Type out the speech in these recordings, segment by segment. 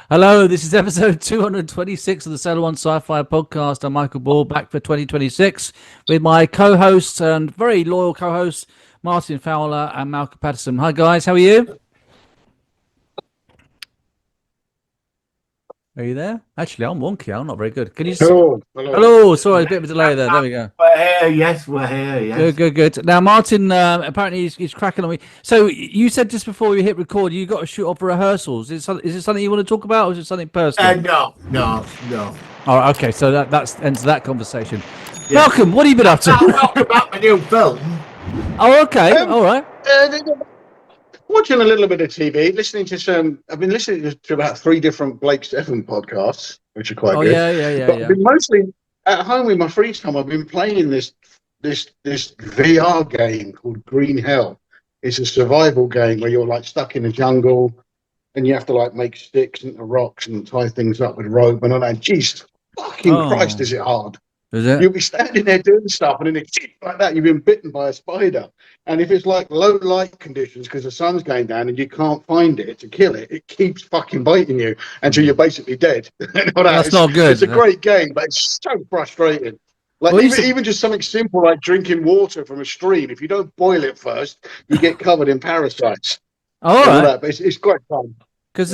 Hello, this is episode 226 of the Sailor One Sci-Fi podcast. I'm Michael Ball, back for 2026 with my co-hosts and very loyal co-hosts, Martin Fowler and Malcolm Patterson. Hi guys, how are you? Are you there? Actually, I'm wonky. I'm not very good. Can you? Hello, hello. Hello. Sorry, a bit of a delay there. There we go. We're here. Yes, we're here. Yes. Good. Now, Martin, apparently he's cracking on me. So you said just before we hit record, you got to shoot off for rehearsals. Is it something you want to talk about, or is it something personal? No. All right, okay. So that's ends that conversation. Yeah. Malcolm, what have you been up to? Talk about my new film. Oh, okay. All right. Watching a little bit of TV, listening to some. I've been listening to about 3 different Blake Stephen podcasts, which are quite good. Yeah. I've been mostly at home with my free time. I've been playing this VR game called Green Hell. It's a survival game where you're like stuck in a jungle, and you have to like make sticks into rocks and tie things up with rope and all that. Jeez, fucking Christ, is it hard? Is it? You'll be standing there doing stuff, and then it's like that. You've been bitten by a spider, and if it's like low light conditions because the sun's going down and you can't find it to kill it, it keeps fucking biting you until you're basically dead. That's not good. It's a great game, but it's so frustrating. Like even just something simple like drinking water from a stream. If you don't boil it first, you get covered in parasites. All right. That. But it's great fun. Because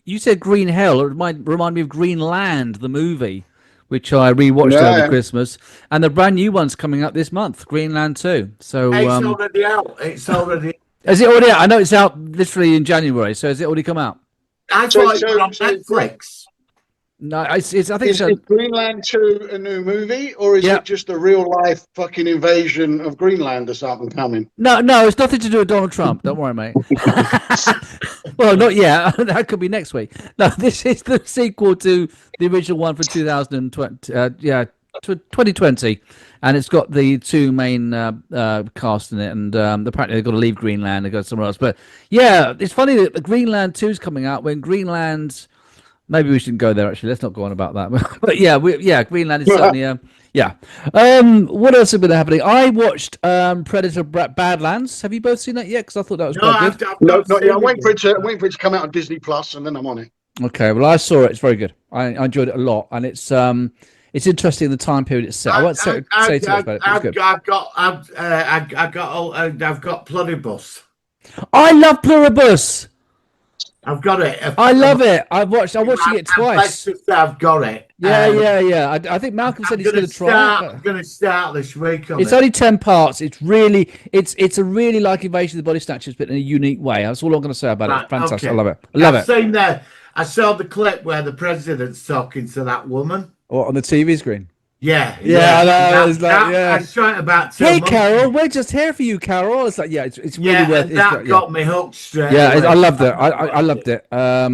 you said Green Hell. It remind me of Greenland, the movie, which I rewatched over Christmas, and the brand new one's coming up this month, Greenland 2. So it's already out. It's already. Is it already out? I know it's out literally in January. So has it already come out? I thought it was on Netflix. No, I think is Greenland 2 a new movie, or is it just a real life fucking invasion of Greenland or something coming? No, it's nothing to do with Donald Trump. Don't worry, mate. Well, not yet. That could be next week. No, this is the sequel to the original one for 2020, and it's got the 2 main cast in it, and apparently they've got to leave Greenland and go somewhere else. But yeah, it's funny that the Greenland 2 is coming out when Greenland. Maybe we shouldn't go there. Actually, let's not go on about that. But Greenland is certainly. What else has been happening? I watched Predator Badlands. Have you both seen that yet? Because I thought that was quite good. No, not yet. I'm waiting for it to come out on Disney Plus, and then I'm on it. Okay, well, I saw it. It's very good. I enjoyed it a lot, and it's interesting the time period it's set. I won't say too much about it. It's good. I've got Pluribus. I love Pluribus. I've got it. I love it. I'm watching it twice. I've got it. Yeah. I think Malcolm said he's going to try. I'm going to start this week on it. It's only 10 parts. It's really, it's a really like Invasion of the Body Snatchers, but in a unique way. That's all I'm going to say about it. It's fantastic. Okay. I love it. I've seen that. I saw the clip where the president's talking to that woman. Or on the TV screen. Yeah. I know. It's like, I saw it about 2 Hey, months Carol, ago. we're just here for you, Carol. It's like, it's really worth it. That got me hooked straight. Yeah, I loved it. I loved it. I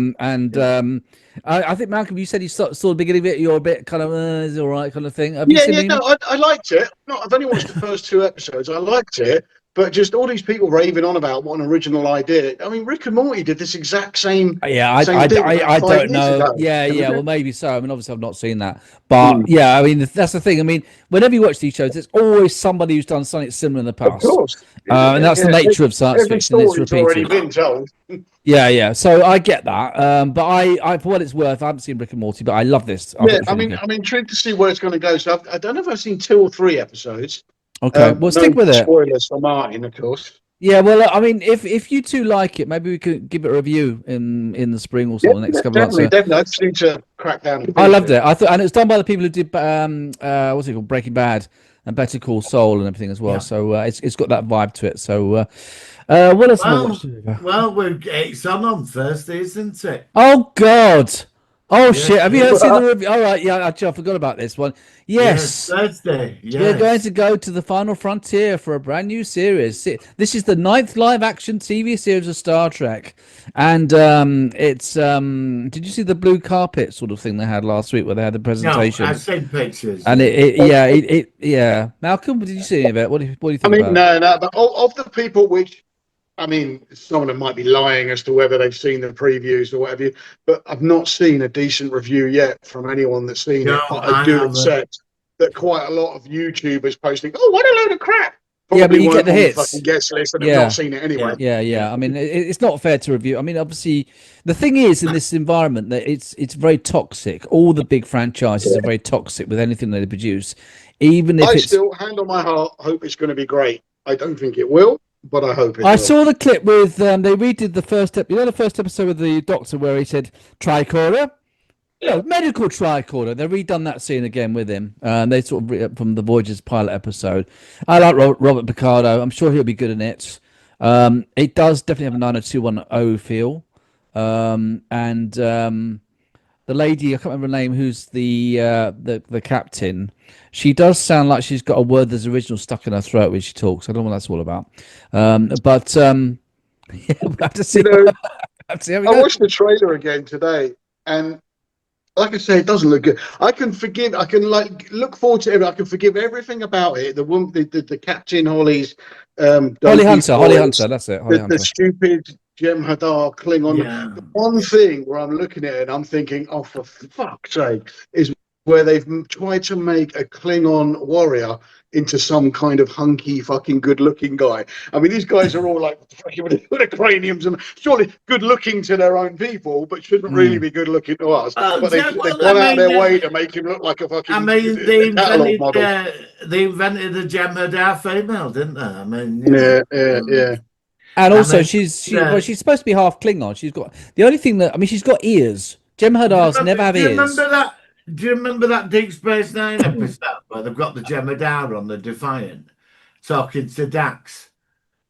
think, Malcolm, you said you saw the beginning of it. You're a bit kind of, it's all right kind of thing. Have you seen it? No, I liked it. No, I've only watched the first 2 episodes. I liked it. But just all these people raving on about what an original idea. I mean, Rick and Morty did this exact same. I don't know. Yeah. Well, maybe so. I mean, obviously, I've not seen that. But yeah, I mean, that's the thing. I mean, whenever you watch these shows, there's always somebody who's done something similar in the past. Of course. And that's the nature of science fiction. It's repeated. Already been told. Yeah. So I get that. But I, for what it's worth, I haven't seen Rick and Morty, but I love this. I'm intrigued to see where it's going to go. So I don't know if I've seen 2 or 3 episodes. Okay, well, stick with it. Spoilers for Martin, of course. Yeah, well, I mean, if you two like it, maybe we could give it a review in the spring or so. The next couple of months. Definitely. I just need to crack down. I loved it. I thought, and it's done by the people who did what's it called, Breaking Bad and Better Call Saul and everything as well. Yeah. So it's got that vibe to it. So what else? It's on Thursday, isn't it? Oh God. Oh shit! Have you seen the review? All right, yeah, actually, I forgot about this one. Yes, Thursday. Yes. We're going to go to the final frontier for a brand new series. This is the 9th live-action TV series of Star Trek, and it's. Did you see the blue carpet sort of thing they had last week, where they had the presentation? No, I've seen pictures. And yeah. Malcolm, did you see any of it? What do you think? I mean, no, but of the people which. I mean, some of them might be lying as to whether they've seen the previews or whatever, but I've not seen a decent review yet from anyone that's seen it. But I do accept that quite a lot of YouTubers posting, "Oh, what a load of crap!" Yeah, but probably you get weren't the on the hits. fucking guest list and have Yeah. not seen it anyway. Yeah. I mean, it's not fair to review. I mean, obviously, the thing is in this environment that it's very toxic. All the big franchises are very toxic with anything they produce, even if I it's. still, hand on my heart, hope it's going to be great. I don't think it will, but I hope it I will. saw the clip with they redid the first the first episode with the Doctor where he said tricorder. No, medical tricorder. They've redone that scene again with him. They sort of from the Voyager's pilot episode. I like Robert Picardo. I'm sure he'll be good in it. It does definitely have a 90210 feel. And the lady, I can't remember her name, who's the captain. She does sound like she's got a Werther's original stuck in her throat when she talks. I don't know what that's all about. But yeah, we'll have to see. You know, Have to see how it I goes. watched the trailer again today, and like I say, it doesn't look good. I can forgive. I can like look forward to it. I can forgive everything about it. The woman, the captain, Holly's, Holly donkey's Hunter. Holly voice, Hunter. That's it. Holly the Hunter. stupid Jem'Hadar Klingon. Yeah. The one thing where I'm looking at it and I'm thinking, oh, for fuck's sake, is where they've tried to make a Klingon warrior into some kind of hunky, fucking good-looking guy. I mean, these guys are all like with the craniums and surely good-looking to their own people, but shouldn't really be good-looking to us. But they've gone out of their way to make him look like a fucking I mean, they catalogue invented model. they invented the Jem'Hadar female, didn't they? I mean, Yeah. And I also, mean, she's yeah. she's supposed to be half Klingon. She's got the only thing that I mean, she's got ears. Jem'Hadars never have Do you ears. remember that? Do you remember that Deep Space Nine episode where they've got the Jem'Hadar on the Defiant talking to Dax?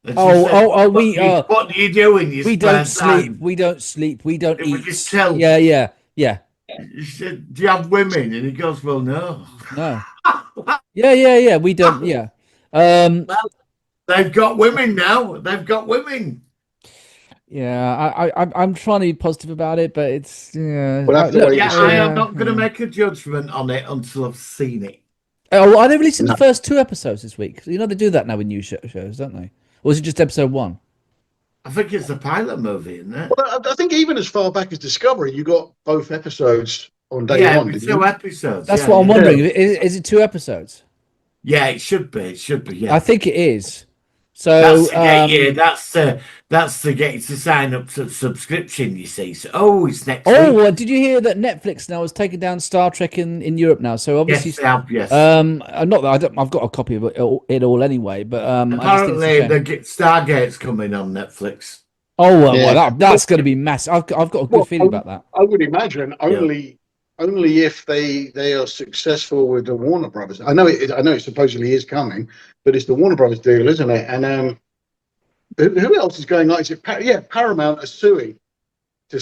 And she said, what do you do in your we spare don't sleep. time? We don't sleep. We don't We eat. just chill. Yeah. She said, do you have women? And he goes, well, no. No. Yeah. We don't. Yeah. Well, they've got women now. They've got women. Yeah. I'm trying to be positive about it, but it's We'll have to look, wait and see. I am not going to make a judgment on it until I've seen it. Oh, I never listened to the first 2 episodes this week. You know they do that now with new shows, don't they? Or is it just episode 1? I think it's a pilot movie, isn't it? Well, I think even as far back as Discovery, you got both episodes on day Yeah, one. it's Didn't 2 you? episodes. That's yeah, what I'm yeah. wondering. Is it 2 episodes? Yeah, it should be. It should be. Yeah, I think it is. So that's to get you to sign up to subscription. You see, so it's next week. well, did you hear that Netflix now has taken down Star Trek in Europe now? So obviously, Yes, they have, yes. not that I've got a copy of it all anyway, but Apparently, I just think it's a shame. Stargate's coming on Netflix. Oh well, Yeah. that's going to be massive. I've got a good feeling about that. I would imagine only if they are successful with the Warner Brothers. I know it supposedly is coming, but it's the Warner Brothers deal, isn't it? And who else is going on? Is it Paramount are suing to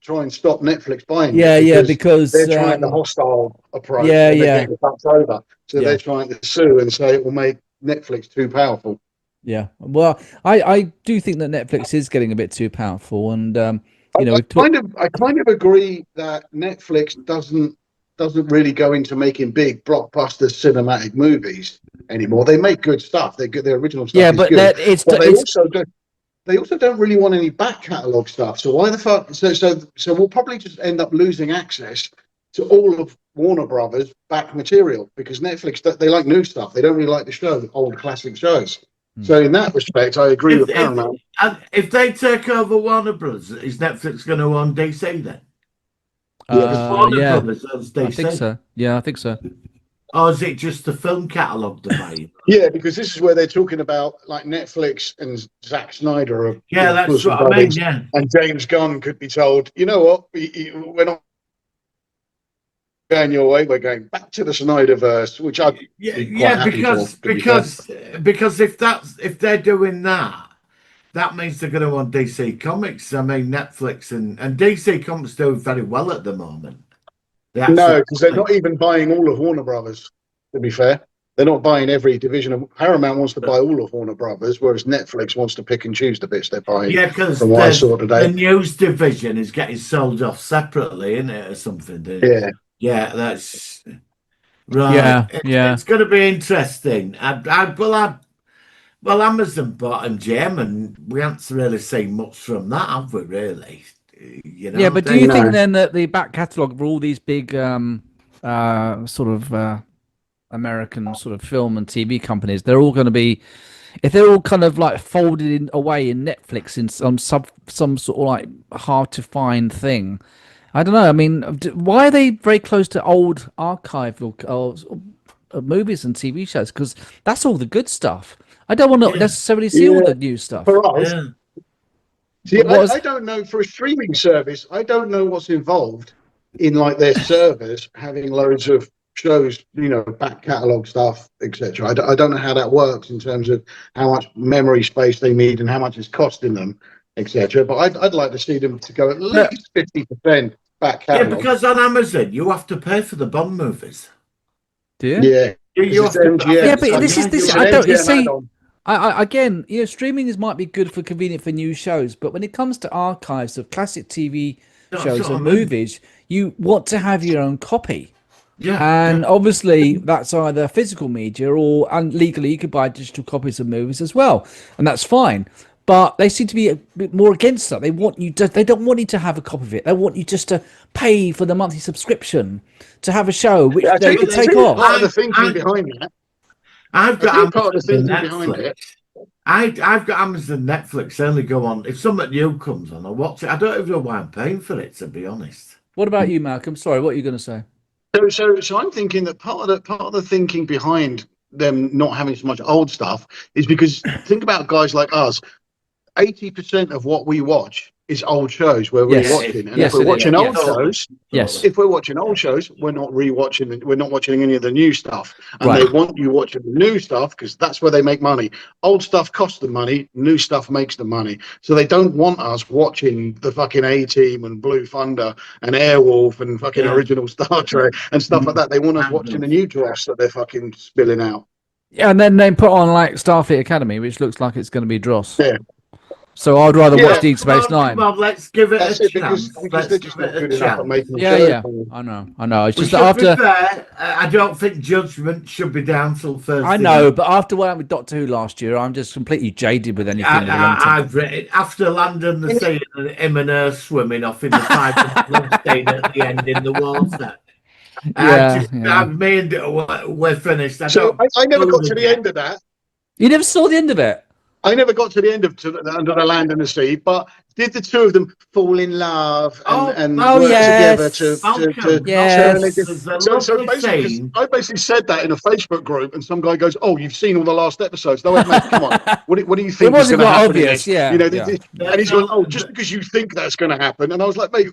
try and stop Netflix buying it because they're trying the hostile approach. Yeah, and they're yeah. getting fucked over. So Yeah. they're trying to sue and say it will make Netflix too powerful. Yeah, well, I do think that Netflix is getting a bit too powerful, and I kind of agree that Netflix doesn't really go into making big blockbuster cinematic movies anymore. They make good stuff. Their original stuff. Yeah, is but good. it's They also don't really want any back catalogue stuff. So why the fuck? So we'll probably just end up losing access to all of Warner Brothers back material because Netflix they like new stuff. They don't really like the show, old classic shows. So in that respect, I agree with Paramount. If they take over Warner Brothers, is Netflix going to own DC then? yeah, Brothers owns DC. I think so. Yeah, I think so. Or is it just the film catalogue they're buying? Yeah, because this is where they're talking about like Netflix and Zack Snyder. That's what I mean. Yeah, and James Gunn could be told, you know what, we're not going your way. We're going back to the Snyderverse, which I'd be quite happy because if they're doing that, that means they're going to want DC Comics. I mean, Netflix and DC Comics doing very well at the moment. No, because they're not even buying all of Warner Brothers. To be fair, they're not buying every division of Paramount wants to buy all of Warner Brothers, whereas Netflix wants to pick and choose the bits they're buying. Yeah, because from what I saw today, the news division is getting sold off separately, isn't it, or something? Yeah, that's right. Yeah. It's going to be interesting. Well, Amazon bought MGM, and we haven't really seen much from that, have we? Really? Yeah, but do you think then that the back catalogue for all these big sort of American sort of film and TV companies, they're all going to be, if they're all kind of like folded away in Netflix in some sort of like hard to find thing. I don't know. I mean, why are they very close to old archival movies and TV shows? Because that's all the good stuff. I don't want to necessarily see all the new stuff. For us, see, I don't know, for a streaming service, I don't know what's involved in like their servers having loads of shows, back catalogue stuff, etc. I don't know how that works in terms of how much memory space they need and how much it's costing them, etc. But I'd like to see them to go at least 50% back catalogue. Yeah, because on Amazon you have to pay for the Bond movies. Do you? Yeah. You have to, yeah, but this is I don't. You see, add-on. again, streaming might be good for convenient for new shows, but when it comes to archives of classic TV shows and movies, you want to have your own copy. Yeah, and obviously that's either physical media or, and legally you could buy digital copies of movies as well, and that's fine. But they seem to be a bit more against that. They want you to, they don't want you to have a copy of it. They want you just to pay for the monthly subscription to have a show which they could take off. Part of the thinking behind that. I've got part of the thinking behind it. I've got Amazon Netflix. Only go on if something new comes on, I watch it. I don't even know why I'm paying for it, to be honest. What about you, Malcolm? Sorry, what are you going to say? So I'm thinking that part of the thinking behind them not having so much old stuff is because think about guys like us. 80% of what we watch is old shows where we're watching, and if we're watching old shows, if we're watching old shows, we're not rewatching. We're not watching any of the new stuff, and they want you watching the new stuff because that's where they make money. Old stuff costs them money, new stuff makes them money. So they don't want us watching the fucking A-Team and Blue Thunder and Airwolf and fucking original Star Trek and stuff like that. They want us watching the new dross that they're fucking spilling out. Yeah, and then they put on like Starfleet Academy, which looks like it's going to be dross. Yeah. So I'd rather watch Deep Space Nine. Well, let's give it a chance. Because they're just not good enough at making yeah. I know. It's just after. Fair, I don't think Judgment should be down till Thursday. I know, but after what happened with Doctor Who last year, I'm just completely jaded with anything. I've written after Landon the Sea and him and her swimming off in the 5 staying at the end in the water. We're finished. I never got to the end of that. You never saw the end of it? I never got to the end of Under the Land and the Sea, but did the two of them fall in love and work together to turn it? So basically, I basically said that in a Facebook group, and some guy goes, "Oh, you've seen all the last episodes?" No, mate, come on. What do you think is going to happen? Obvious, and he's going, "Oh, just because you think that's going to happen," and I was like, "Mate,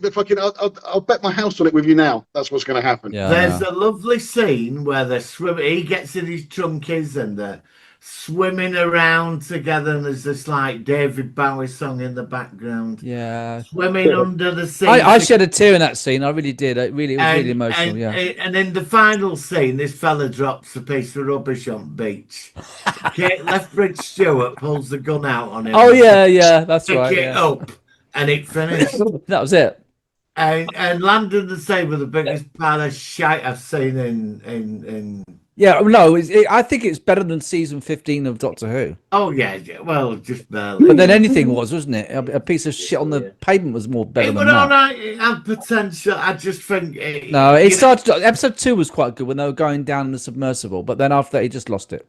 I'll bet my house on it with you now. That's what's going to happen." Yeah, there's a lovely scene where they're swimming. He gets in his trunkies and they're swimming around together, and there's this like David Bowie song in the background. Yeah, swimming under the sea. I shed a tear in that scene. I really did. It was really emotional. And in the final scene, this fella drops a piece of rubbish on the beach. Lethbridge Stewart pulls the gun out on him. Oh yeah, that's right. Pick it up, and it finished. That was it. And Landon the Sea was the biggest pile of shite I've seen in. Yeah, no, I think it's better than season 15 of Doctor Who. Oh yeah, well, just barely. But then anything was, wasn't it? A piece of shit on the pavement was more better than that. It had potential. I just think. It started. Episode 2 was quite good when they were going down in the submersible, but then after that, he just lost it.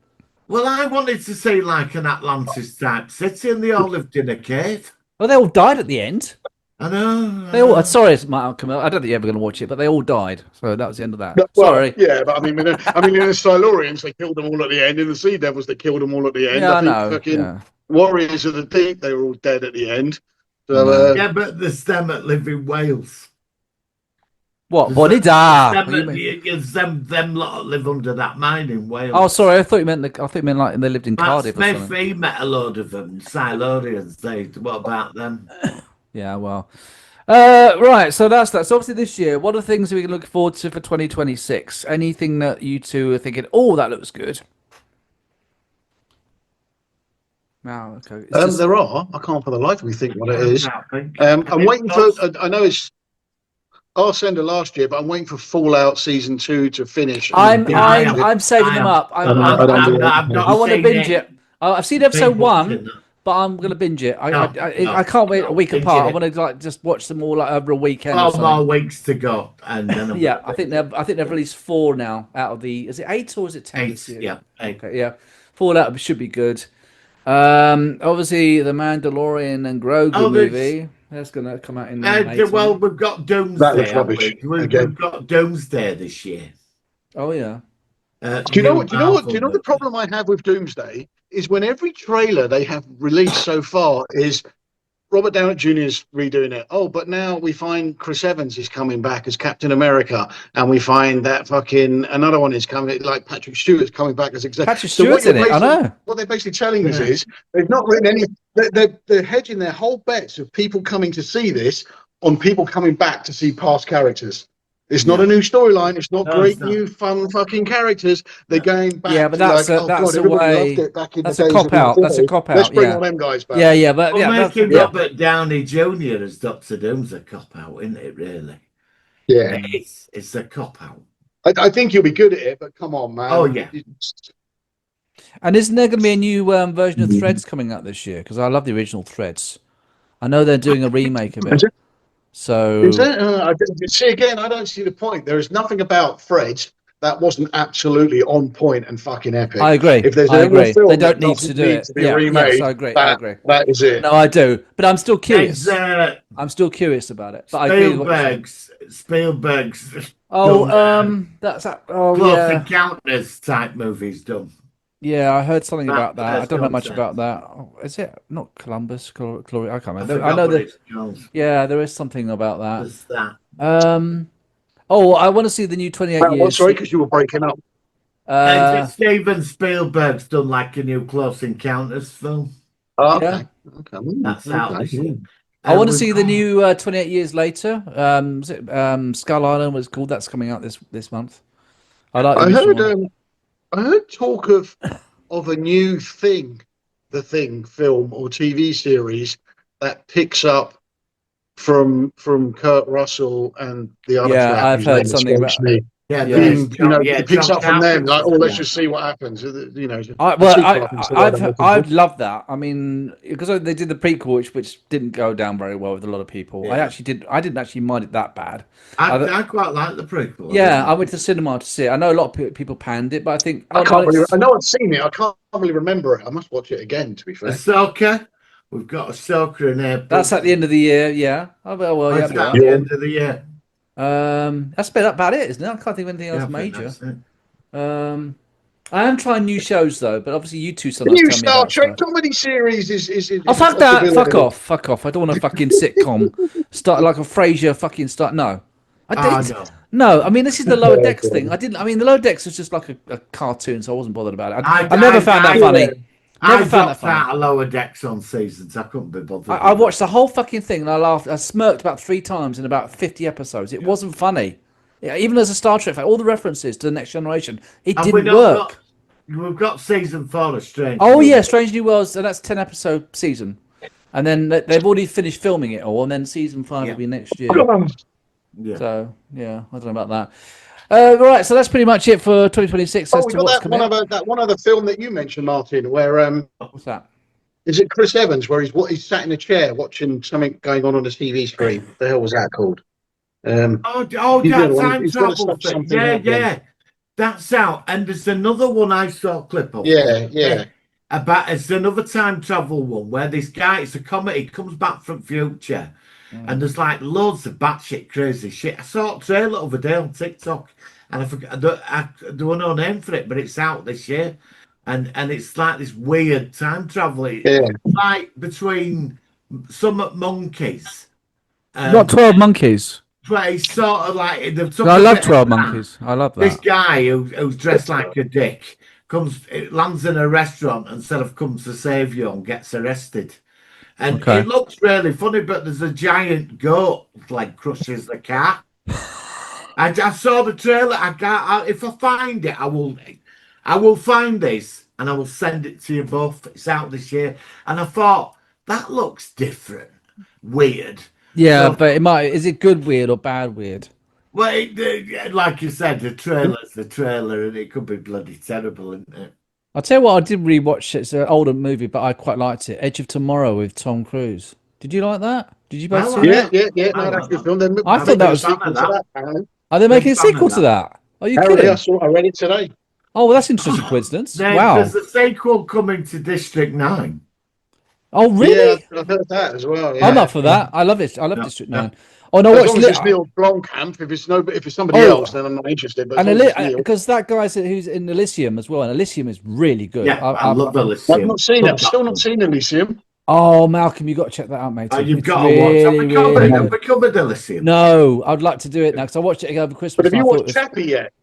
Well, I wanted to see like an Atlantis type city, and they all lived in a cave. Well, they all died at the end. I know. They all. Sorry, Malcolm. I don't think you're ever going to watch it, but they all died. So that was the end of that. Well, sorry. Yeah, but I mean, in the Silurians, they killed them all at the end. In the Sea Devils, they killed them all at the end. Yeah, I think Warriors of the Deep, they were all dead at the end. So, yeah, but there's them that live in Wales. What? Them lot live under that mine in Wales. Oh, sorry. I thought you meant like they lived in Cardiff. Smith, he met a load of them. Silurians. What about them? Yeah, well, right. So that's that. So obviously this year, what are the things we can look forward to for 2026? Anything that you two are thinking? Oh, that looks good. Wow. Okay. There are. I can't for the life of me think what it is. I'm waiting for. I know it's Arsender last year, but I'm waiting for Fallout Season 2 to finish. I'm saving them up. I want to binge it. I've seen episode 1. but I'm gonna binge it. No, I can't wait a week binge apart. I it. want to like just watch them all like over a weekend or 12 more something. weeks to go, and then I'm Yeah, gonna I think they've released 4 now out of the. Is it 8 or is it 10 this eight. year? Yeah, eight. Okay, yeah, 4 that should be good. Obviously the Mandalorian and Grogu Oh, there's movie that's gonna come out in May well, time. we've got That Doomsday, looks haven't rubbish we? We've again. got Doomsday this year. Oh yeah. Do you know New what? Do you know what? Do Marvel you know the movie. problem I have with Doomsday is when every trailer they have released so far is Robert Downey Jr.'s redoing it. Oh, but now we find Chris Evans is coming back as Captain America, and we find that fucking another one is coming, like Patrick Stewart's coming back as exact. Patrick Stewart's in it. I know. What they're basically telling us Yeah. is they've not written any. They're hedging their whole bets of people coming to see this on people coming back to see past characters. It's not a new storyline. It's not No, great it's not. new fun fucking characters. They're going back Yeah, but to like, oh that's god, a everybody loved way. it back in the That's a days cop of out. That's a Infinity. cop Let's out. bring Yeah. all them guys back. Yeah, but Well, yeah, that's making yeah. Robert Downey Jr. as Doctor Doom's a cop out, isn't it? Really, Yeah. it's a cop out. I think you'll be good at it, but come on, man. Oh yeah. And isn't there going to be a new version of Threads coming out this year? Because I love the original Threads. I know they're doing a remake of it. So See again, I don't see the point. There is nothing about Fred that wasn't absolutely on point and fucking epic. I agree. If there's I ever a agree. film They don't that need to doesn't do need it. to be Yeah. remade, Yes, I agree. I agree. that is it. No, I do. But I'm still curious. There's I'm still curious about it. But I agree with what you're saying. Spielberg's That's that. Oh Close yeah. Encounters type movies done. Yeah, I heard something about that. I First don't know much contact. about that. Oh, is it not Columbus? Glory? I can't I remember. I forgot know what that. it's called. Yeah, there is something about that. There's that. Oh, I want to see the new 28 What, years. sorry, because you were breaking up. Steven Spielberg's done like a new Close Encounters film. Oh, Yeah. okay. That's out this year. I want to we've see the got- new 28 Years Later. Was it Skull Island was called? That's coming out this month. I like the I original heard. one. I heard talk of a new the Thing film or TV series that picks up from Kurt Russell and the other Yeah, chap I've whose heard name something escapes about. me. Yeah, Yeah. there's It picks John up from them. Like, oh, let's Carpenter's, just see what happens. You know, I've loved that. I mean, because they did the prequel, which didn't go down very well with a lot of people. Yeah. I didn't actually mind it that bad. I quite like the prequel. Yeah, I went to the cinema to see it. I know a lot of people panned it, but I think I know I've seen it. I can't really remember it. I must watch it again. To be fair, Ahsoka. We've got Ahsoka in April. that's at the end of the year. Yeah. Oh, well, yeah. It's at the end of the year. That's about it, isn't it? I can't think of anything else major. I am trying new shows though, but obviously you two the sometimes new tell me Star about Trek stuff. comedy series is Oh fuck a that! possibility. Fuck off! I don't want a fucking sitcom start like a Frasier fucking start. No, I did. No. No, I mean this is the Lower Decks thing. I didn't. I mean the Lower Decks was just like a cartoon, so I wasn't bothered about it. I never found that funny. Never found that funny. out of Lower Decks on seasons. I couldn't be bothered. I watched the whole fucking thing and I laughed. I smirked about 3 times in about 50 episodes. It wasn't funny. Yeah, even as a Star Trek fan, all the references to the Next Generation, it didn't work. We've got season 4 of Strange. Oh yeah, Strange New Worlds, and that's 10 episode season, and then they've already finished filming it all, and then season 5 will be next year. Yeah. So yeah, I don't know about that. Right, so that's pretty much it for 2026 as We to got what's that coming. that one other film that you mentioned, Martin, where What's that? is it Chris Evans, where he's sat in a chair watching something going on the TV screen? What the hell was that called? That time He's got to travel stop thing. something Yeah, happening. yeah. That's out. And there's another one I saw a clip of. Yeah. It's another time travel one where this guy, it's a comedy, comes back from future, and there's like loads of batshit crazy shit. I saw a trailer the other day on TikTok, and I forgot there was no name for it, but it's out this year, and it's like this weird time travel. It's like between some monkeys. Not 12 Monkeys. But it's sort of like I love 12 Monkeys. I love that. This guy who's dressed like a dick lands in a restaurant instead of comes to save you and gets arrested. And it looks really funny, but there's a giant goat like crushes the car. I saw the trailer. If I find it, I will find this and I will send it to you both. It's out this year, and I thought that looks different, weird. Yeah, but it might. Is it good weird or bad weird? Well, like you said, the trailer's the trailer, and it could be bloody terrible, isn't it? I'll tell you what, I did rewatch it. It's an older movie, but I quite liked it. Edge of Tomorrow with Tom Cruise. Did you like that? Did you both I see like Yeah, that? that. yeah. I No, that's like a good that. film. They're I thought making that a Big was. fan of sequel to that. that, apparently. Are they making Big a fan sequel of to that. that? Are you Apparently, kidding? I read it today. Oh, well, that's interesting coincidence. There's Wow. a sequel coming to District 9. Oh, Yeah, really? I've heard that as well. I'm Yeah, up for Yeah, that. I love it. I love yeah, District yeah. 9. Oh, no, as watch long as Lit. it's Neil Blomkamp. If it's somebody else, Oh, then I'm not interested. But as and long as it's Neil, because that guy's who's in Elysium as well, and Elysium is really good. Yeah, I love I've Elysium. not seen it. Love I've that still not film. seen Elysium. Oh, Malcolm, you got to check that out, matey. You've It's got to watch. really, really Have good. we covered Elysium? No, I'd like to do it now because I watched it over But Christmas have and I you thought it watched was Chappie yet?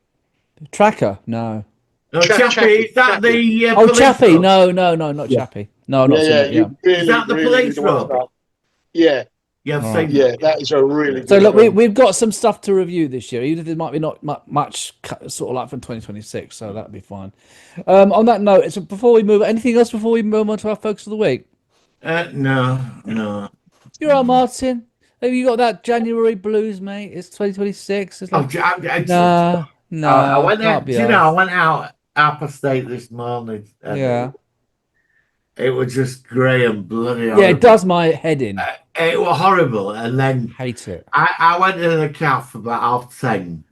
Tracker. No. No, Chappie, is that Chappie. the Oh, police Chappie. role? No, not Yeah, Chappie. No, I've not yeah, seen yeah. that. Yeah. You Is really, that the really need police to watch role? that. Yeah, Yeah, I've All right. seen yeah. that. That is a really So good look, film. we've got some stuff to review this year, even if it might be not much sort of like from 2026. So that'd be fine. On that note, so before we move, anything else before we move on to our focus of the week? No. You're all Martin. Have you got that January blues, mate? It's 2026. It's Oh, like I nah, went can't out. be Do you know? I asked. went out Upper State this morning, and Yeah, it was just grey and bloody yeah, it horrible. does my head in. It was horrible. And then Hate it. I went in the car for about 10:30,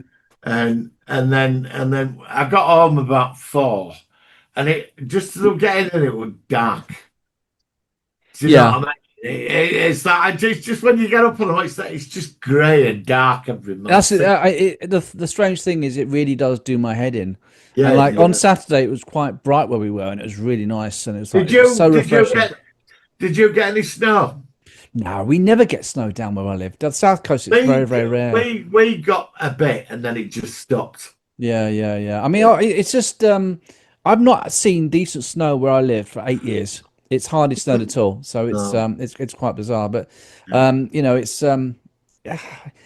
and then I got home about 4, and it just as I'm getting in, it was dark. Do you know Yeah, what I mean? It's like it's just when you get up on the it's just grey and dark every month. that's it. The strange thing is, it really does do my head in. And Yeah, like on yeah. Saturday, it was quite bright where we were, and it was really nice, and it was like Did it was you so did you refreshing. get did you get any snow? No, we never get snow down where I live. The south coast, it's very, We very rare. we got a bit and then it just stopped. Yeah. I mean, it's just I've not seen decent snow where I live for 8 years. It's hardly snowed at all, so No. it's quite bizarre. But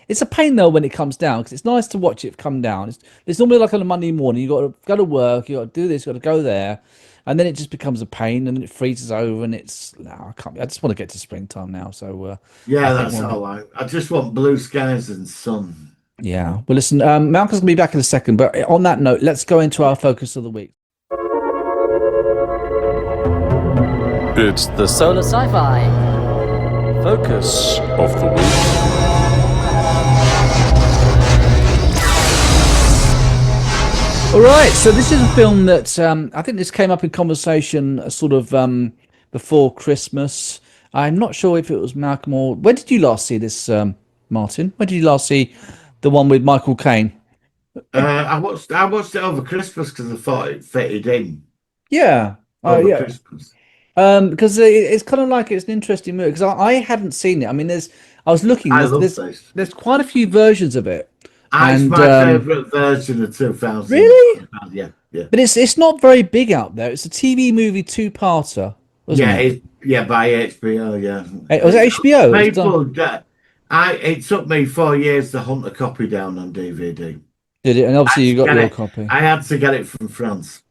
it's a pain though when it comes down because it's nice to watch it come down. It's normally like on a Monday morning. You got to go to work, you got to do this, you got to go there, and then it just becomes a pain and it freezes over and it's no, I can't. I just want to get to springtime now. So I Yeah, think that's all I just want blue skies and sun. yeah. Well, listen, Malcolm's gonna be back in a second, but on that note, let's go into our focus of the week. It's the Solar Sci-Fi. focus of the week. All right, so this is a film that I think this came up in conversation sort of before Christmas. I'm not sure if it was Malcolm or when did you last see this, Martin? When did you last see the one with Michael Caine? I watched it over Christmas because I thought it fitted in Yeah, over yeah. Christmas. Because it's kind of like it's an interesting movie because I hadn't seen it. I mean, I was looking. I love this. There's quite a few versions of it, It's and my favourite version of 2000. really, Yeah. but it's not very big out there. It's a TV movie two-parter, wasn't it? By HBO, yeah. Was it HBO? It was done- People, it took me 4 years to hunt a copy down on DVD. Did it? And obviously you got Get your it. copy. I had to get it from France.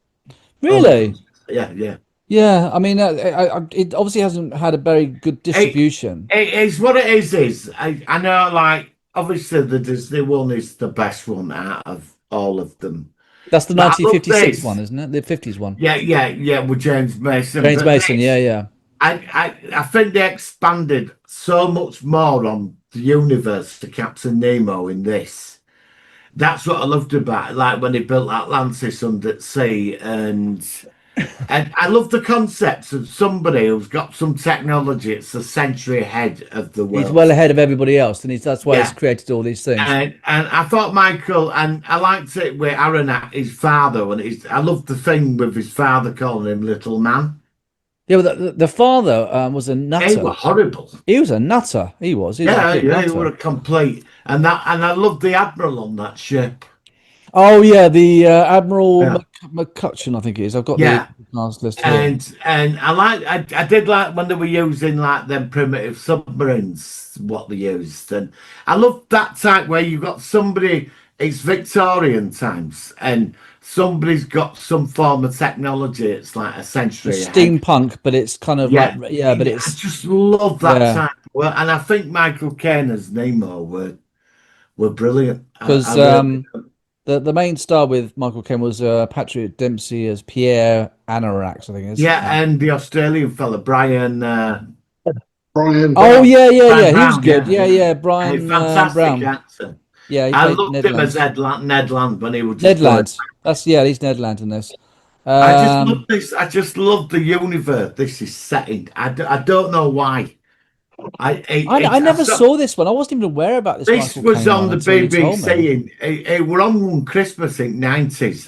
Really? Yeah. Yeah. I mean, it obviously hasn't had a very good distribution. It's what it is. I know, like, obviously the Disney one is the best one out of all of them. That's the But I love 1956 this. one, isn't it? The 50s one. Yeah, with James Mason. James But Mason. this, Yeah. I think they expanded so much more on the universe to Captain Nemo in this. That's what I loved about it, like when they built Atlantis under sea, and I love the concepts of somebody who's got some technology. It's a century ahead of the world. He's well ahead of everybody else, and that's why Yeah. he's created all these things. And I thought Michael, and I liked it with Aaron, his father, and I loved the thing with his father calling him little man. Yeah, but the father was a They nutter. were horrible. He was a nutter. He was a Yeah, big they nutter. were a complete. And I loved the admiral on that ship. Oh yeah, the Admiral Yeah. McCutcheon, I think it is. I've got Yeah. the last list here. And I did like when they were using like them primitive submarines, what they used, and I loved that type where you got somebody. It's Victorian times, and somebody's got some form of technology. It's like a It's century ahead. steampunk, but it's kind of Yeah, like but I it's just love that Yeah. type. Well, and I think Michael Caine as Nemo were brilliant. I because really- The main star with Michael Caine was Patrick Dempsey as Pierre Anorax, I think it is. Yeah, and the Australian fella, Brian. Brian Oh Brown. yeah, Brian he was Brown, good. yeah, Yeah, a Brian fantastic Brown. actor. Yeah, he I played loved Ned him as Land. Ned Land when he was just Ned going. Land. He's Ned Land in this. I just love Um, this. I just love the universe this is set in. I don't know why. I never saw this one. I wasn't even aware about this This Michael was Caine on one the until you told me. BBC. It were on one Christmas in '90s.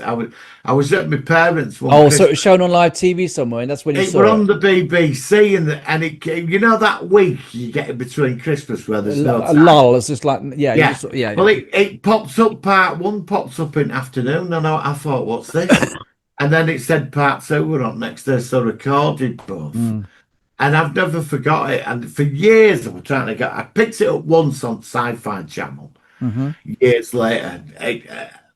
I was at my parents one Oh, so it Christmas. was shown on live TV somewhere, and that's when you It were saw on it. the BBC, and it you know that week you get in between Christmas where there's no A time. lull. It's just like, yeah, you Yeah. just, yeah, Well, yeah. it pops up. Part one pops up in afternoon, and I thought, what's this? And then it said part two were on next day, so recorded both. Mm. And I've never forgot it. And for years, I was trying to get. I picked it up once on Sci-Fi Channel. Hmm. Years later,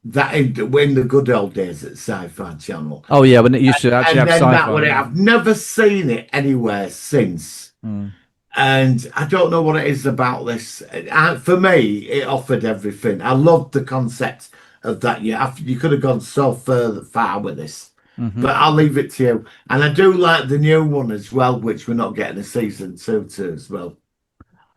that in the good old days at Sci-Fi Channel, Oh yeah, when it used to actually and have then that sci-fi. one, Yeah. I've never seen it anywhere since. Mm. And I don't know what it is about this. For me, it offered everything. I loved the concept of that. You could have gone so far with this, Hmm. but I'll leave it to you. And I do like the new one as well, which we're not getting a season two to as well.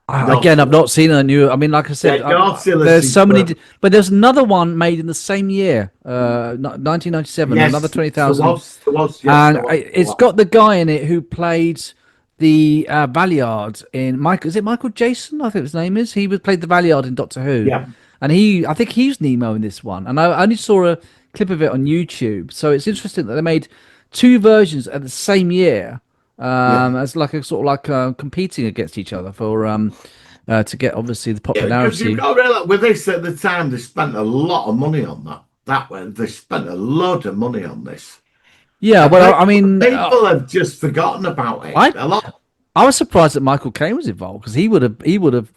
Again, I've not seen a new. I mean, like I said, Yeah, Nautilus there's is so many, good. but there's another one made in the same year, 1997, Yes, another there 20,000, was, yes, and there was. it's got the guy in it who played the Valeyard in Michael. Is it Michael Jason? I think his name is. He played the Valeyard in Doctor Who, Yeah, and I think he's Nemo in this one. And I only saw a clip of it on YouTube, so it's interesting that they made two versions at the same year, yeah. as like a sort of like competing against each other for to get obviously the Yeah, because you've popularity. got to realize with this at the time, they spent a lot of money on that. That way, they spent a load of money on this. Yeah, And well, I mean, people have just forgotten about it. I A lot. I was surprised that Michael Caine was involved because he would have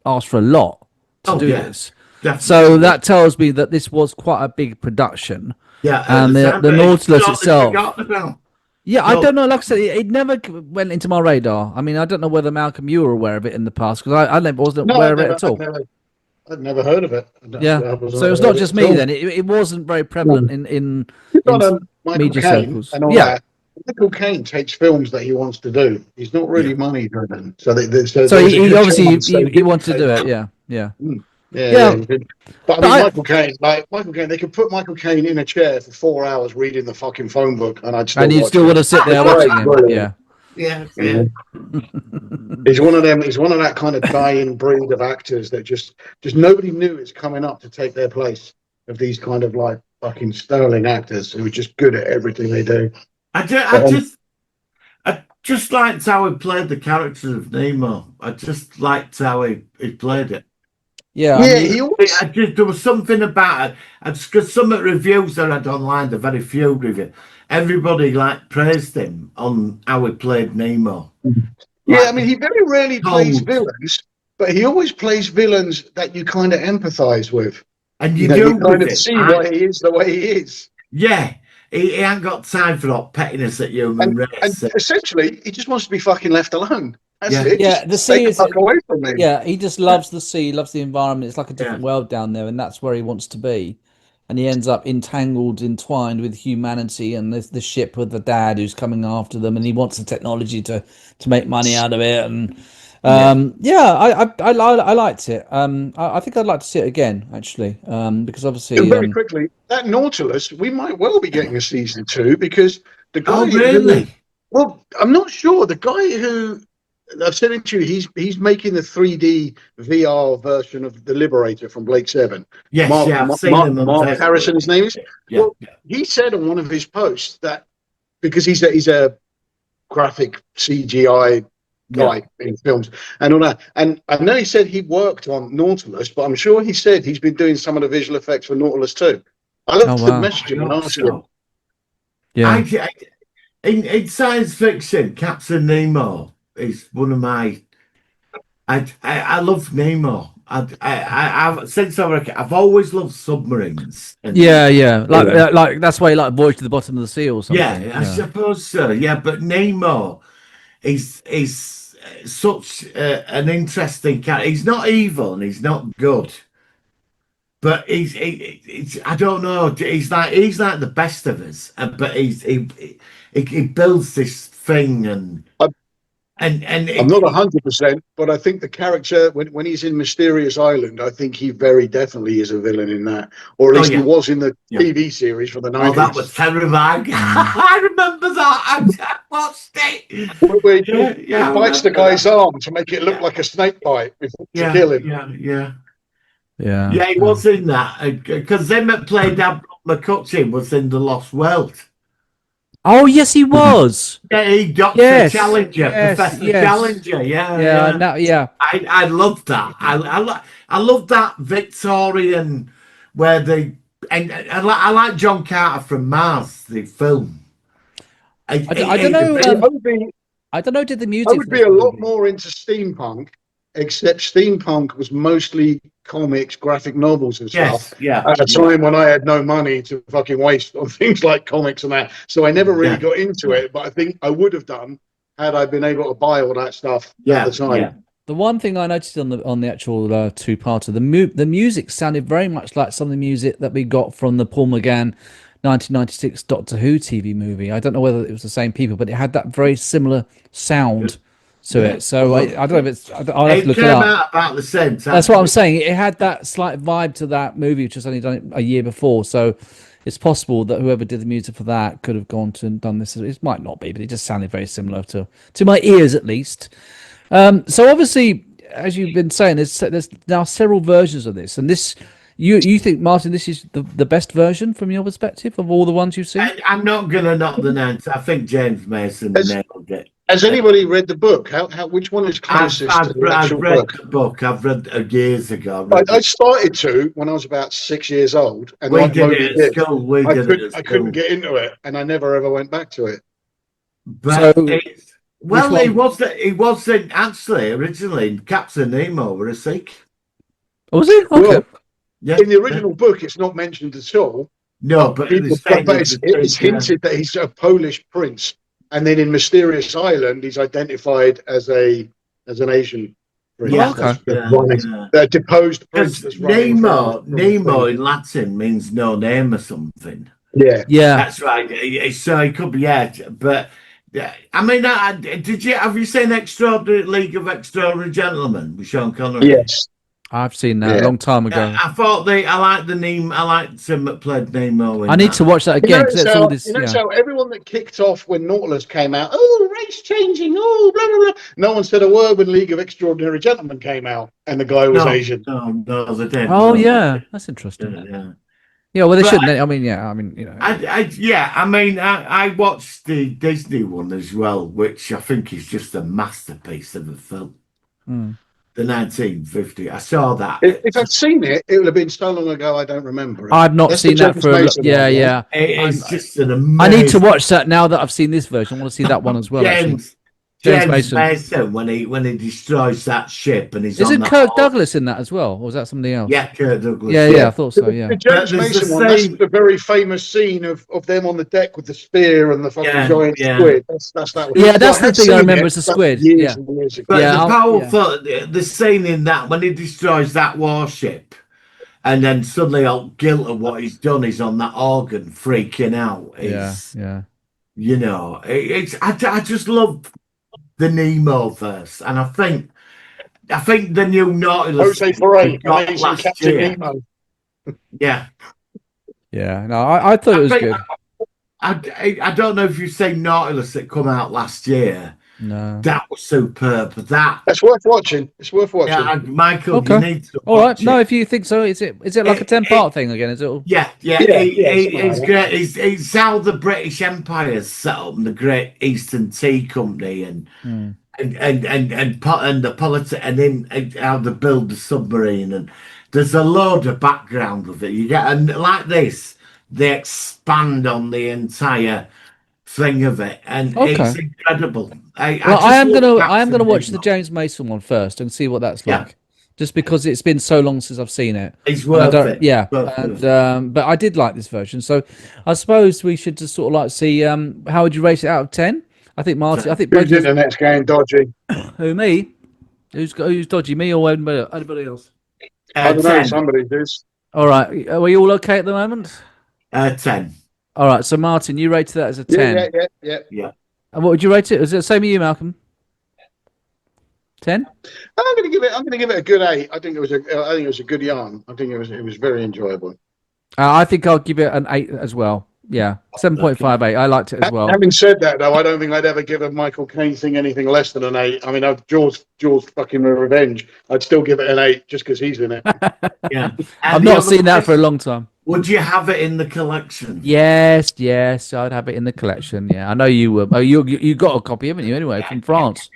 asked for a lot to Oh do yeah, this. So definitely. that tells me that this was quite a big production, Yeah, at and the time, the but it's Nautilus totally itself. forgotten about. Yeah, I So, don't know. Like I said, it never went into my radar. I mean, I don't know whether Malcolm, you were aware of it in the past because I never wasn't No, aware of it at all. I'd never heard of it. Yeah, I was so not it's aware not of it just at me all. then. It wasn't very prevalent No. in Got Michael media Caine circles. and all Yeah, that. Michael Caine takes films that he wants to do. He's not yeah, really money driven, so there's a so he good obviously chance that he wanted to do it. Yeah, yeah, Yeah. yeah. He did. But I But mean, Michael Caine, they could put Michael Caine in a chair for 4 hours reading the fucking phone book, and I'd still and you'd watch still it. want to sit there Right, watching him. brilliant. Yeah. yeah, Yeah. yeah. He's one of them. He's one of that kind of dying breed of actors that just nobody knew it's coming up to take their place of these kind of like fucking sterling actors who are just good at everything they do. I But, just liked how he played the character of Nemo. I just liked how he played it. Yeah, I yeah, mean, he always. There was something about it. Because some of the reviews I read online, the very few reviews, everybody like praised him on how he played Nemo. Yeah, Like, I mean, he very rarely plays cold. villains, but he always plays villains that you kind of empathise with. And You you know, do you kind with of it. see why he is the way he is. Yeah, he ain't got time for that pettiness at human And race. essentially, he just wants to be fucking left alone. That's Yeah. it. yeah, Just the stay sea the is. fuck away from me. Yeah, he just loves the sea, loves the environment. It's like a different Yeah. world down there, and that's where he wants to be. And he ends up entwined with humanity and the ship with the dad who's coming after them, and he wants the technology to make money out of it. And Yeah. yeah, I liked it. I think I'd like to see it again actually, because obviously, And very quickly, that Nautilus, we might well be getting a season 2 because the guy Oh, who, really? well, I'm not sure. The guy who I've said it to you, he's making the 3D VR version of the Liberator from Blake Seven. Yes, yeah, I've seen him on Mark Facebook. Harrison, his name is. Yeah, Well, he said on one of his posts that because he's a graphic CGI guy in films and all that, and I know he said he worked on Nautilus, but I'm sure he said he's been doing some of the visual effects for Nautilus too. I love to message him and ask him. yeah, In science fiction, Captain Nemo is one of my. I love Nemo. I've always loved submarines. yeah, like that's why you like Voyage to the Bottom of the Sea or something. Yeah, I suppose so. Yeah, but Nemo is such an interesting character. He's not evil and he's not good. but he's I don't know. He's like the best of us, but he builds this thing and I'm not 100%, but I think the character when he's in Mysterious Island, I think he very definitely is a villain in that, or at least he was in the TV series from the 90s. Oh, that was terrifying! I remember that. I watched it. Where he bites the guy's arm to make it look like a snake bite to kill him. Yeah, he was in that because them that played Admiral McCutcheon was in The Lost World. Oh yes, he was. Yeah, he Dr. Challenger, Professor Challenger. Yeah. I loved that. I love that Victorian where they and I like John Carter from Mars, the film. I don't know. I don't know. Did the music? I would be a lot more into steampunk, except steampunk was mostly comics, graphic novels and stuff. At a time when I had no money to fucking waste on things like comics and that. So I never really got into it, but I think I would have done had I been able to buy all that stuff at the time. Yeah. The one thing I noticed on the actual two-parter, the music sounded very much like some of the music that we got from the Paul McGann 1996 Doctor Who TV movie. I don't know whether it was the same people, but it had that very similar sound to it. So I don't know if it's. I'll have to look it up. Came out about the same time. That's what I'm saying. It had that slight vibe to that movie, which was only done a year before. So it's possible that whoever did the music for that could have gone to and done this. It might not be, but it just sounded very similar to my ears, at least. So obviously, as you've been saying, there's now several versions of this, and this. You think, Martin, this is the best version from your perspective of all the ones you've seen? I'm not going to knock the names. I think James Mason nailed it. Has anybody read the book? Which one is closest to the actual book? I've read the book. I've read years ago. I started to when I was about 6 years old, and we did it at school. I couldn't get into it, and I never ever went back to it. But he wasn't actually originally Captain Nemo were a Sikh. Oh, was it? Okay. Well, in the original book, it's not mentioned at all. No, but it's hinted that he's a Polish prince, and then in Mysterious Island, he's identified as an Asian prince. The deposed prince. Nemo in Latin means no name or something. Yeah, that's right. So it could be but. Yeah, I mean, have you seen Extraordinary League of Extraordinary Gentlemen with Sean Connery? Yes. I've seen that a long time ago. I thought I liked the name. I liked him that played Nemo. I need to watch that again. So everyone that kicked off when Nautilus came out, race changing, blah blah blah. No one said a word when League of Extraordinary Gentlemen came out, and the guy was Asian. No, they didn't. Oh yeah, that's interesting. Yeah, well, they shouldn't. I watched the Disney one as well, which I think is just a masterpiece of a film. The 1950. I saw that. If I'd seen it, it would have been so long ago. I don't remember it. I've not seen that for. Yeah. It's just an amazing. I need to watch that now that I've seen this version. I want to see that one as well. James Mason when he destroys that ship and he's Isn't Kirk Douglas in that as well, or was that somebody else? Yeah, Kirk Douglas. Yeah, I thought so. Yeah, the James Mason one. That's the very famous scene of them on the deck with the spear and the fucking giant squid. That's that one. Yeah, that's the thing I remember. It's a squid. Years But the scene in that when he destroys that warship, and then suddenly all guilt of what he's done is on that organ freaking out. You know, I just love the Nemo verse, and I think the new Nautilus Jose Foray, amazing Captain Nemo. Yeah. No, I thought it was good. I don't know if you've seen Nautilus that come out last year. No, that was superb. That's worth watching. It's worth watching. Yeah, Michael, okay. You need to all right. It. No, if you think so, is it like a 10-part thing again? Is it? All... Yeah. It's great. It's how the British Empire's set up, and the Great Eastern Tea Company, and the politics, and how they build the submarine, and there's a load of background with it. You get like this, they expand on the entire thing of it, and it's incredible. I am gonna watch the James Mason one first and see what that's like, just because it's been so long since I've seen it. It's worth it. Yeah, but I did like this version, so I suppose we should just sort of like see how would you rate it out of 10? I think Martin. I think who's internet's going dodgy. Who, me? Who's dodgy, me or anybody else? I don't know. Somebody does. All right. Are we all okay at the moment? 10. All right. So Martin, you rated that as a Yeah, 10. Yeah. And what would you rate it? Is it the same as you, Malcolm? 10? I'm going to give it a good 8. I think it was a good yarn. I think it was very enjoyable. I think I'll give it an 8 as well. Yeah, 7.58. I liked it as well. Having said that, though, I don't think I'd ever give a Michael Caine thing anything less than an 8. I mean, Jaws fucking Revenge, I'd still give it an 8 just because he's in it. Yeah. I've not seen that for a long time. Would you have it in the collection? Yes, I'd have it in the collection. Yeah, I know you will. Oh, you got a copy, haven't you? Anyway, from France.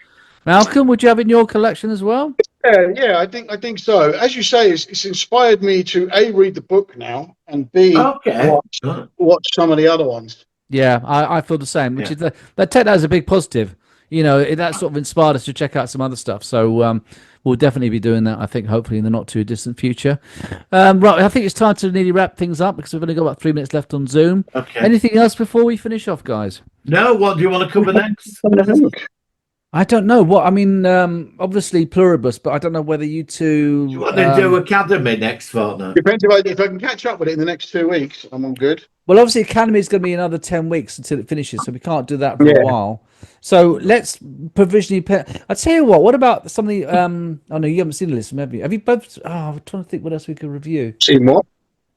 Malcolm, would you have it in your collection as well? Yeah, I think so. As you say, it's inspired me to A, read the book now, and B, watch some of the other ones. Yeah, I feel the same. Which is take that as a big positive. You know, that sort of inspired us to check out some other stuff. So we'll definitely be doing that. I think hopefully in the not too distant future. Right, I think it's time to nearly wrap things up because we've only got about 3 minutes left on Zoom. Okay. Anything else before we finish off, guys? No. What do you want to cover next? I don't know what I mean. Obviously pluribus, but I don't know whether you two. Do you want to do Academy next fortnight? Depends if I can catch up with it in the next 2 weeks. I'm all good. Well, obviously Academy is going to be another 10 weeks until it finishes, so we can't do that for a while. So let's provisionally. I tell you what. What about something? Oh no, you haven't seen the list, have you? Have you both? Oh, I'm trying to think what else we could review. Seen what?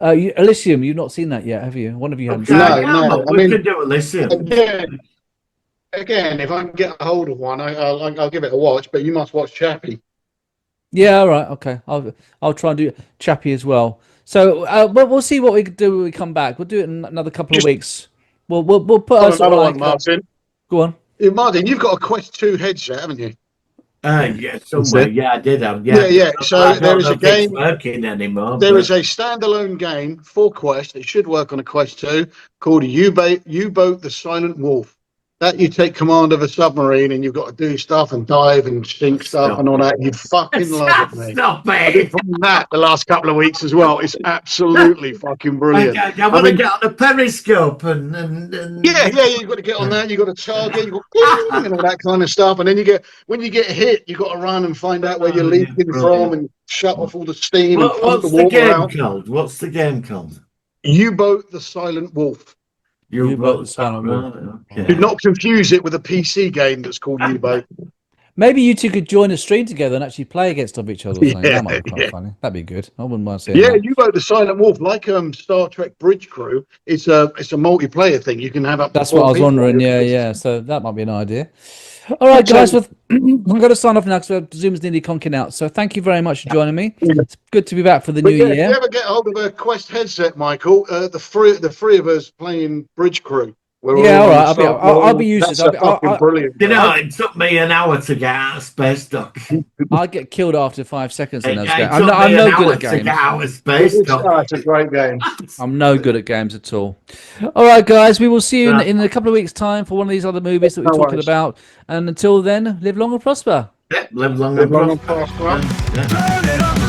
Elysium. You've not seen that yet, have you? One of you hasn't. No. We could do Elysium. Again, if I can get a hold of one, I'll give it a watch. But you must watch Chappie. Yeah, all right, okay. I'll try and do Chappie as well. So we'll see what we can do when we come back. We'll do it in another couple of weeks. We'll put another one, Martin. Go on. Martin, you've got a Quest 2 headset, haven't you? Yeah, somewhere. Yeah, I did have. Yeah. So there is a game working anymore. There is a standalone game for Quest. It should work on a Quest 2 called U-Boat: The Silent Wolf. That you take command of a submarine and you've got to do stuff and dive and sink stuff and all that. You'd fucking love it, mate. Stop I've been it! playing that the last couple of weeks as well. It's absolutely fucking brilliant. I want to get on a periscope and yeah, you've got to get on that. You've got to target, you've got and all that kind of stuff. And then when you get hit, you've got to run and find out where you're leaking from and shut off all the steam and pump the water out. What's the game called? U-Boat: The Silent Wolf. U-Boat: The Silent Wolf. Okay. Do not confuse it with a PC game that's called U-Boat. Maybe you two could join a stream together and actually play against each other. Or something. Yeah, that might be quite funny. That'd be good. I wouldn't mind seeing Yeah, that. U-Boat: The Silent Wolf, like Star Trek Bridge Crew. It's a multiplayer thing. You can have up. That's what I was wondering. Yeah. So that might be an idea. All right, guys. I'm going to sign off now because Zoom's nearly conking out. So thank you very much for joining me. It's good to be back for the new year. If you ever get hold of a Quest headset, Michael, the three of us playing Bridge Crew. Yeah, all right. I'll be using it. Brilliant. You know, it took me an hour to get out of Space Dock. I get killed after 5 seconds in those games. I'm no good at games. To get out of Space Dock. It's a great game. I'm no good at games at all. All right, guys. We will see you in a couple of weeks' time for one of these other movies that we're talking about. And until then, live long and prosper. Live long and prosper. Turn it up.